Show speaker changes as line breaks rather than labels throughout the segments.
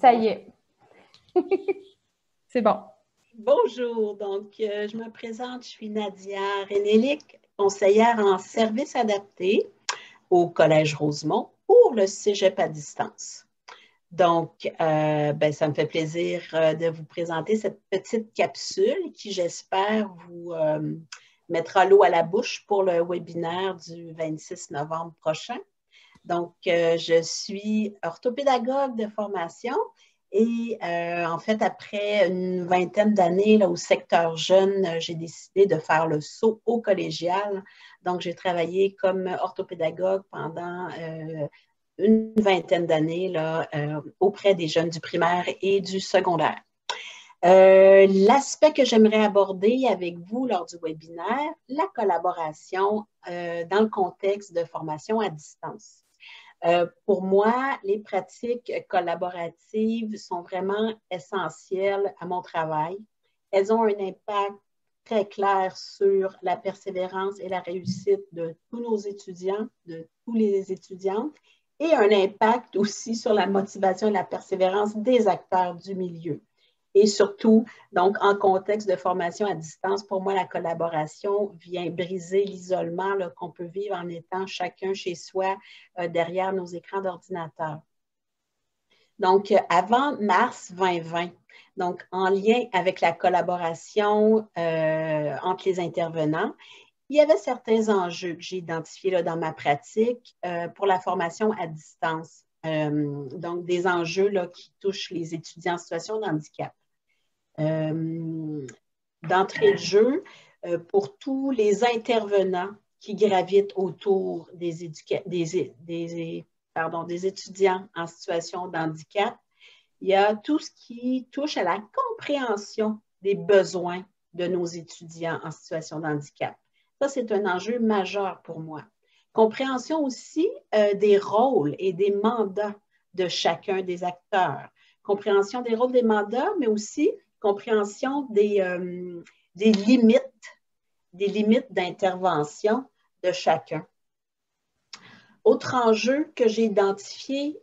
Ça y est. C'est bon.
Bonjour, je me présente, je suis Nadia Renélic, conseillère en services adaptés au Collège Rosemont pour le Cégep à distance. Ça me fait plaisir de vous présenter cette petite capsule qui, j'espère, vous mettra l'eau à la bouche pour le webinaire du 26 novembre prochain. Je suis orthopédagogue de formation et en fait, après une vingtaine d'années au secteur jeune, j'ai décidé de faire le saut au collégial. Donc, j'ai travaillé comme orthopédagogue pendant une vingtaine d'années auprès des jeunes du primaire et du secondaire. L'aspect que j'aimerais aborder avec vous lors du webinaire, la collaboration dans le contexte de formation à distance. Pour moi, les pratiques collaboratives sont vraiment essentielles à mon travail. Elles ont un impact très clair sur la persévérance et la réussite de tous nos étudiants, de tous les étudiantes, et un impact aussi sur la motivation et la persévérance des acteurs du milieu. Et surtout, donc, en contexte de formation à distance, pour moi, la collaboration vient briser l'isolement qu'on peut vivre en étant chacun chez soi derrière nos écrans d'ordinateur. Donc, avant mars 2020, donc en lien avec la collaboration entre les intervenants, il y avait certains enjeux que j'ai identifiés dans ma pratique pour la formation à distance. Donc, des enjeux qui touchent les étudiants en situation de handicap. D'entrée de jeu, pour tous les intervenants qui gravitent autour des étudiants en situation de handicap, il y a tout ce qui touche à la compréhension des besoins de nos étudiants en situation de handicap. Ça, c'est un enjeu majeur pour moi. Compréhension aussi des rôles et des mandats de chacun des acteurs. Compréhension des rôles des mandats, mais aussi compréhension des limites d'intervention de chacun. Autre enjeu que j'ai identifié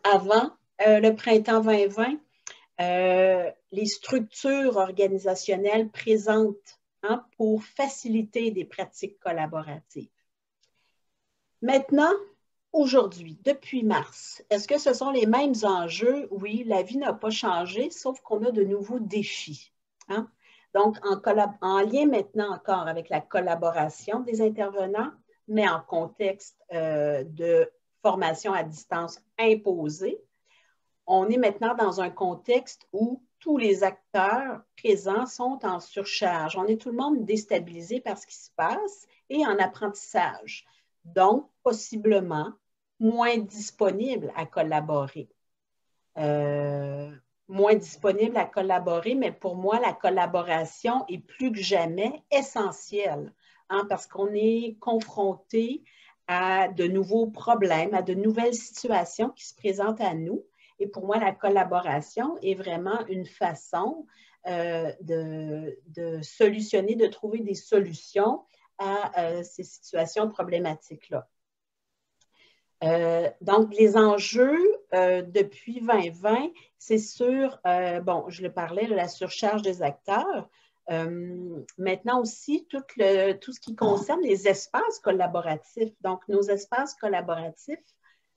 avant le printemps 2020, les structures organisationnelles présentes pour faciliter des pratiques collaboratives. Maintenant, aujourd'hui, depuis mars, est-ce que ce sont les mêmes enjeux? Oui, la vie n'a pas changé, sauf qu'on a de nouveaux défis. Donc, en lien maintenant encore avec la collaboration des intervenants, mais en contexte de formation à distance imposée, on est maintenant dans un contexte où tous les acteurs présents sont en surcharge. On est tout le monde déstabilisé par ce qui se passe et en apprentissage. Donc, possiblement, moins disponible à collaborer. Mais pour moi, la collaboration est plus que jamais essentielle parce qu'on est confronté à de nouveaux problèmes, à de nouvelles situations qui se présentent à nous. Et pour moi, la collaboration est vraiment une façon de solutionner, de trouver des solutions à ces situations problématiques-là. Donc, les enjeux depuis 2020, c'est sur, je le parlais, la surcharge des acteurs. Maintenant aussi, tout ce qui concerne les espaces collaboratifs. Donc, nos espaces collaboratifs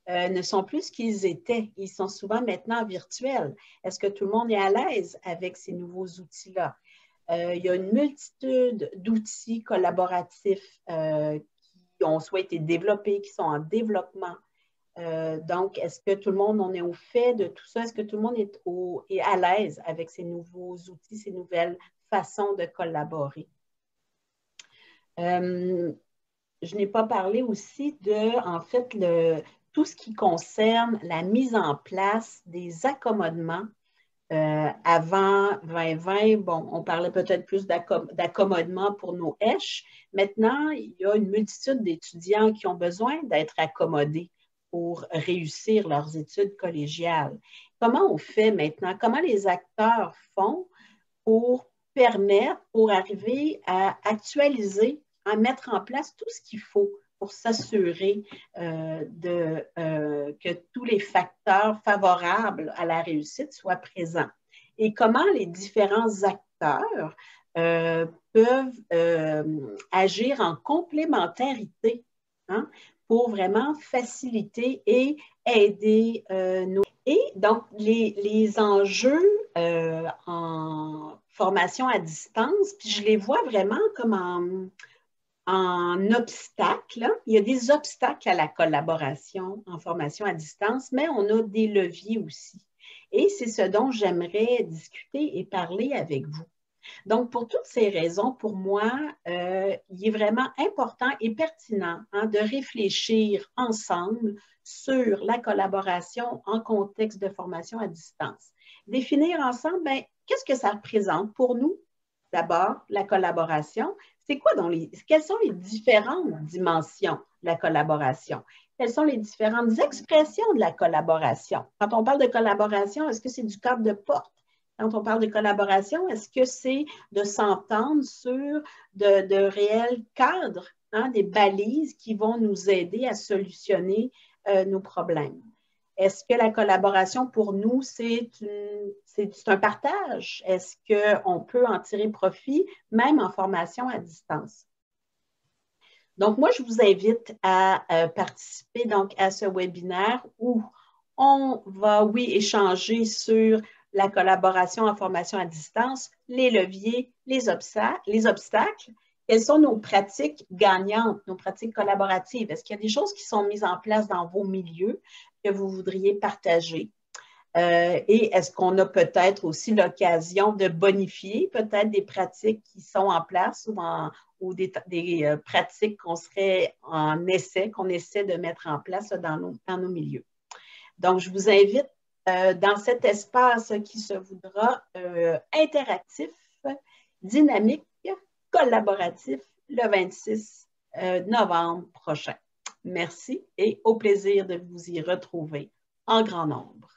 ne sont plus ce qu'ils étaient. Ils sont souvent maintenant virtuels. Est-ce que tout le monde est à l'aise avec ces nouveaux outils-là? Il y a une multitude d'outils collaboratifs qui ont soit été développés, qui sont en développement. Donc, est-ce que tout le monde en est au fait de tout ça? Est-ce que tout le monde est à l'aise avec ces nouveaux outils, ces nouvelles façons de collaborer? Je n'ai pas parlé aussi en fait, tout ce qui concerne la mise en place des accommodements. Avant 2020, on parlait peut-être plus d'accommodement pour nos ESH. Maintenant, il y a une multitude d'étudiants qui ont besoin d'être accommodés pour réussir leurs études collégiales. Comment on fait maintenant? Comment les acteurs font pour arriver à actualiser, à mettre en place tout ce qu'il faut pour s'assurer que tous les facteurs favorables à la réussite soient présents. Et comment les différents acteurs peuvent agir en complémentarité, hein, pour vraiment faciliter et aider nos... Et donc, les enjeux en formation à distance, puis je les vois vraiment comme en obstacle. Il y a des obstacles à la collaboration en formation à distance, mais on a des leviers aussi. Et c'est ce dont j'aimerais discuter et parler avec vous. Donc, pour toutes ces raisons, pour moi, il est vraiment important et pertinent, hein, de réfléchir ensemble sur la collaboration en contexte de formation à distance. Définir ensemble, bien, qu'est-ce que ça représente pour nous? D'abord, la collaboration. C'est quoi quelles sont les différentes dimensions de la collaboration? Quelles sont les différentes expressions de la collaboration? Quand on parle de collaboration, est-ce que c'est du cadre de porte? Quand on parle de collaboration, est-ce que c'est de s'entendre sur de réels cadres, hein, des balises qui vont nous aider à solutionner nos problèmes? Est-ce que la collaboration pour nous, c'est un partage? Est-ce qu'on peut en tirer profit, même en formation à distance? Donc, moi, je vous invite à participer donc, à ce webinaire où on va, oui, échanger sur la collaboration en formation à distance, les leviers, les obstacles. Quelles sont nos pratiques gagnantes, nos pratiques collaboratives? Est-ce qu'il y a des choses qui sont mises en place dans vos milieux que vous voudriez partager? Et est-ce qu'on a peut-être aussi l'occasion de bonifier peut-être des pratiques qui sont en place ou des pratiques qu'on serait en essai, qu'on essaie de mettre en place dans nos milieux? Donc, je vous invite dans cet espace qui se voudra interactif, dynamique, collaboratif le 26 novembre prochain. Merci et au plaisir de vous y retrouver en grand nombre.